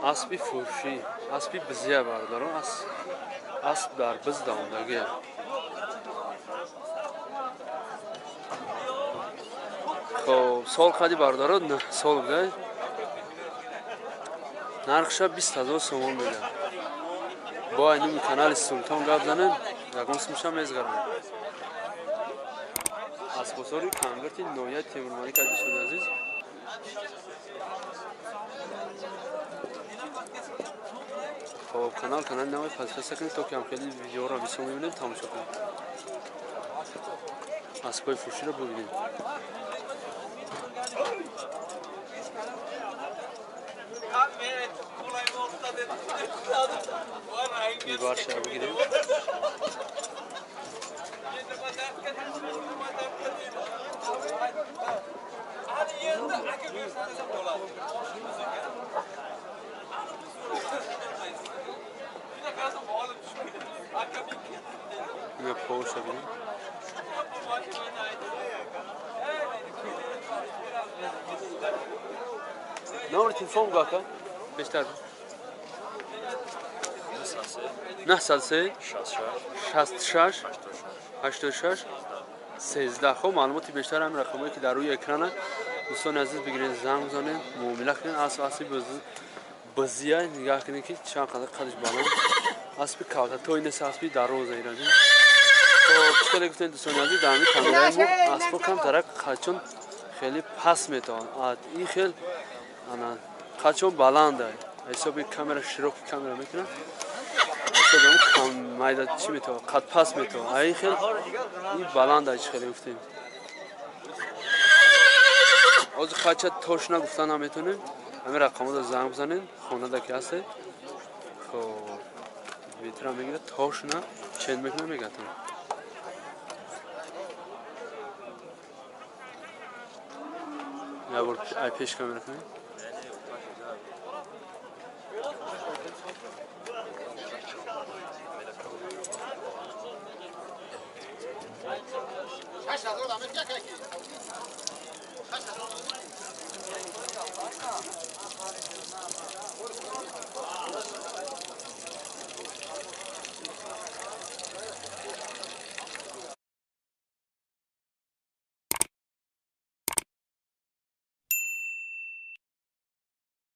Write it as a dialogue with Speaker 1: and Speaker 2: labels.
Speaker 1: اسبی فروشی اسبی بزیه بردارم اسب در بز داندگی خب سال قدی بردارد نه سال بده نرخش 20,000 سوم میده با اینو کانال سلطان گپ زنن یکم اسمش هم میذارم اسپانسوری کنورتی نویا تیمورمانی که دوستان عزیز خب کانال نوی پس کنید تا که هم خیلی ویدیو را بیسون میبینید تماشا کنید اسبای فروشی را ببینید این بار شب بگیریم این پوش رو بگیریم نمبر تلفن بگاه که بیشتر 903 66 86 13 خب معلوماتی بیشتر هم رقمایی که در روی اکرانه دوستان عزیز بگیرید زنگ بزنید معامله کنید اساسی بزیه نگاه کنید که چند قدر قدش بالا اسبی کاغذ توی نیست اسبی در روز ایرانی خب چطوری گفتین دوستان عزیز در همین کامرای ما اسبا کم ترک قچون خیلی پس میتوان این خیلی قچون بلنده حسابی کامera شروع کامera میکنه حسابی کم مایده چی میتوان قد پس میتوان این خیلی این بلنده ایش خیلی گفتیم از قچه توش نگفتن هم میتونیم همین رقم رو زنگ بزنین خونه دکی هسته خب بیتر هم میگیره توش نه چند میکنه میگتون یا برد ای پیش کامera کنیم